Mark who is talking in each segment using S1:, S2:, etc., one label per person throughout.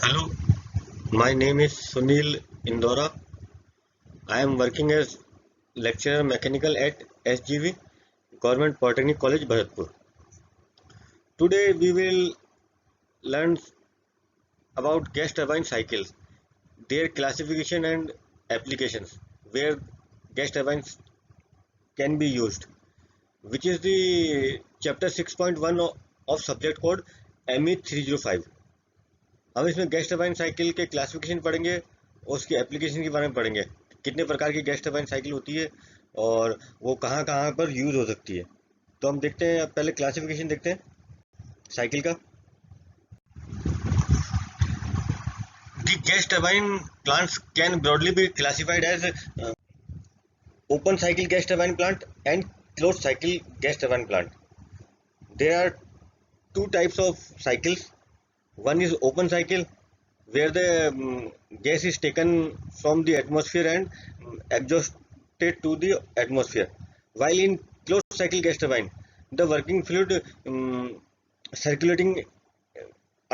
S1: Hello, my name is Sunil Indora. I am working as lecturer mechanical at SGV Government Polytechnic College, Bharatpur. Today we will learn about gas turbine cycles, their classification and applications, where gas turbines can be used, which is the chapter 6.1 of subject code ME 305. हम इसमें gas turbine cycle के classification पढ़ेंगे और उसकी application के बारे में पढ़ेंगे, कितने प्रकार की गैस टरबाइन साइकिल होती है और वो कहाँ कहाँ पर यूज हो सकती है। तो हम देखते हैं, पहले क्लासिफिकेशन देखते हैं साइकिल का। The gas turbine plants can broadly be classified as open cycle gas turbine plant and close cycle gas turbine plant. There are two types of cycles. One is open cycle, where the gas is taken from the atmosphere and exhausted to the atmosphere. While in closed cycle gas turbine, the working fluid circulating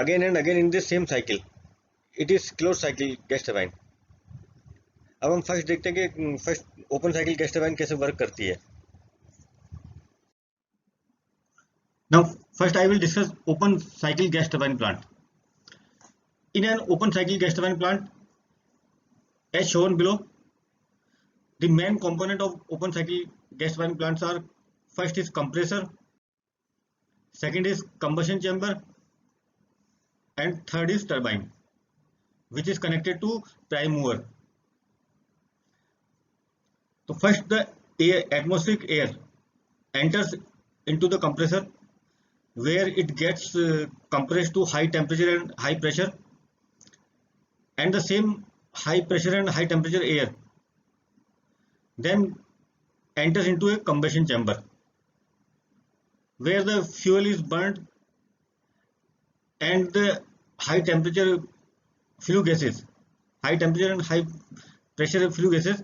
S1: again and again in the same cycle. It is closed cycle gas turbine. अब हम first देखते हैं कि first open cycle gas turbine कैसे work करती है. Now, first I will discuss open cycle gas turbine plant. In an open cycle gas turbine plant, as shown below, the main component of open cycle gas turbine plants are: first is compressor, second is combustion chamber, and third is turbine, which is connected to prime mover. So first, the atmospheric air enters into the compressor, where it gets compressed to high temperature and high pressure, and the same high pressure and high temperature air then enters into a combustion chamber, where the fuel is burned and the high temperature flue gases, high temperature and high pressure flue gases,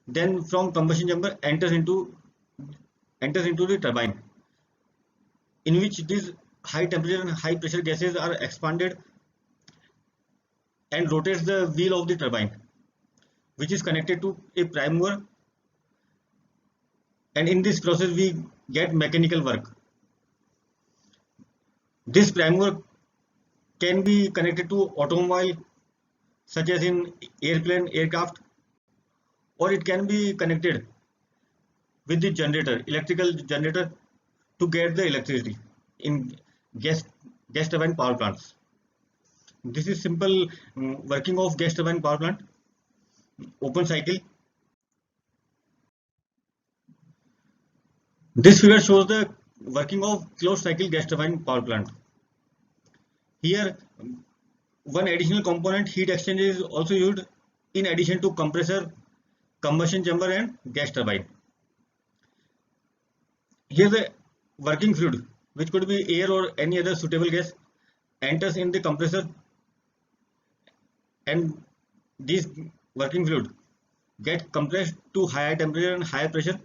S1: then from combustion chamber enters into the turbine, in which these high temperature and high pressure gases are expanded and rotates the wheel of the turbine, which is connected to a prime mover, and in this process we get mechanical work. This prime mover can be connected to automobile, such as in airplane, aircraft, or it can be connected with the generator, electrical generator, to get the electricity in gas turbine power plants. This is simple working of gas turbine power plant, open cycle. This figure shows the working of closed cycle gas turbine power plant. Here, one additional component, heat exchanger, is also used in addition to compressor, combustion chamber, and gas turbine. Here the working fluid, which could be air or any other suitable gas, enters in the compressor, and this working fluid get compressed to higher temperature and higher pressure,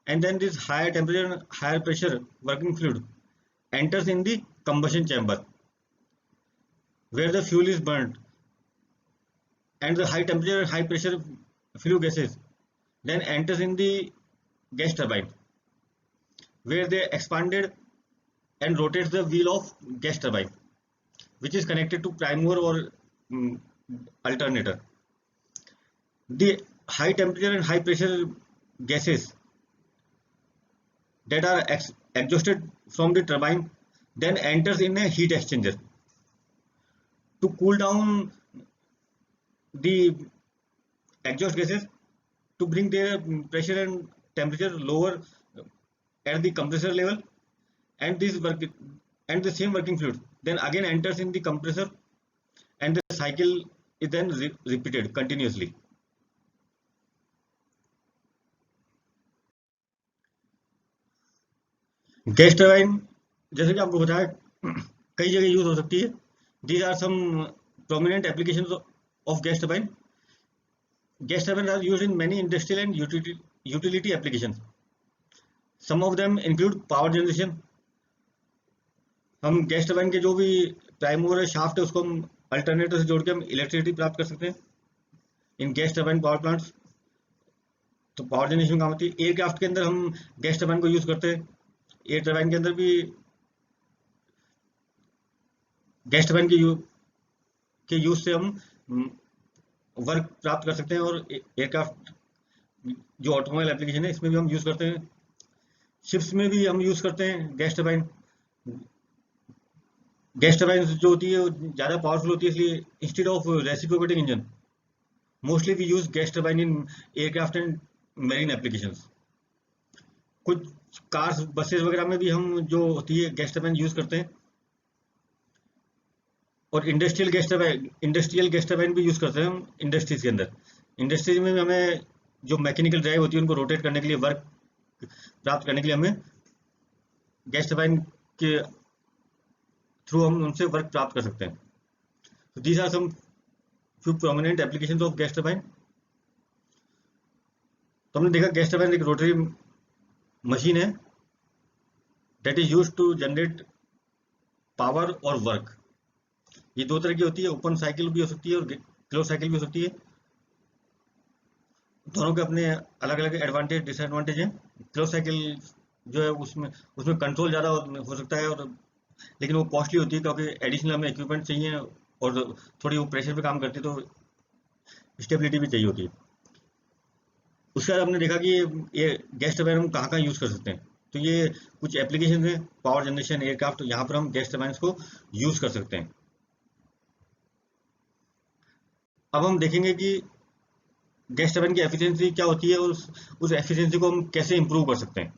S1: and then this higher temperature and higher pressure working fluid enters in the combustion chamber, where the fuel is burned, and the high temperature and high pressure flue gases then enters in the gas turbine, where they expanded and rotates the wheel of gas turbine, which is connected to prime mover or alternator. The high temperature and high pressure gases that are exhausted from the turbine then enters in a heat exchanger to cool down the exhaust gases, to bring their pressure and temperature lower at the compressor level, and the same working fluid then again enters in the compressor, and the cycle is then repeated continuously. Gas turbine जैसे कि आपको बताया कई जगह use हो सकती है. These are some prominent applications of gas turbine. Gas turbines are used in many industrial and utility applications. Some of them include power generation. हम गैस टरबाइन के जो भी प्राइम मूवर शाफ्ट है उसको हम अल्टरनेटर से जोड़ के हम इलेक्ट्रिसिटी प्राप्त कर सकते हैं। इन गैस टर्बाइन पावर प्लांट्स तो पावर जनरेशन काम होती है। एयरक्राफ्ट के अंदर हम गैस टर्बाइन को यूज करते हैं। एयर टर्बाइन के अंदर भी गैस टर्बाइन के यूज से हम वर्क प्राप्त कर सकते हैं। और एयरक्राफ्ट जो ऑटोमोबाइल एप्लीकेशन है इसमें भी हम यूज करते हैं। शिप्स में भी हम यूज करते हैं गैस टर्बाइन। गैस टर्बाइन जो होती है वो ज़्यादा पावरफुल होती है, इसलिए instead of reciprocating engine mostly we use gas turbine in aircraft and marine applications. कुछ कार्स बसेस वगैरह में भी हम जो होती है गैस टर्बाइन यूज करते हैं। और इंडस्ट्रियल गैस टर्बाइन भी यूज करते हैं हम इंडस्ट्रीज के अंदर। इंडस्ट्रीज में भी हमें जो मैकेनिकल ड्राइव होती है उनको रोटेट करने के लिए, वर्क प्राप्त करने के लिए हमें गैस टर्बाइन के थ्रू हम उनसे वर्क प्राप्त कर सकते हैं। तो these are some few prominent applications of gas turbine. तो हमने देखा गैस टर्बाइन एक रोटरी मशीन है that is used to generate power और वर्क। ये दो तरह की होती है, ओपन साइकिल भी हो सकती है और क्लोज साइकिल भी हो सकती है। दोनों के अपने अलग अलग एडवांटेज डिसएडवांटेज हैं। क्लोज साइकिल जो है उसमें कंट्रोल ज़्यादा हो सकता है, और लेकिन वो कॉस्टली होती है क्योंकि एडिशनल हमें इक्विपमेंट चाहिए और थोड़ी वो प्रेशर पे काम करती है, तो स्टेबिलिटी भी चाहिए होती है। उसके बाद हमने देखा कि ये गैस टर्बाइन हम कहाँ कहाँ यूज़ कर सकते हैं। तो ये कुछ एप्लीकेशन है, पावर जनरेशन, एयरक्राफ्ट, तो यहाँ पर हम गैस टर्बाइन को यूज़ कर सकते हैं। अब हम देखेंगे कि गैस टर्बाइन की एफिशिएंसी क्या होती है और उस एफिशिएंसी को हम कैसे इंप्रूव कर सकते हैं।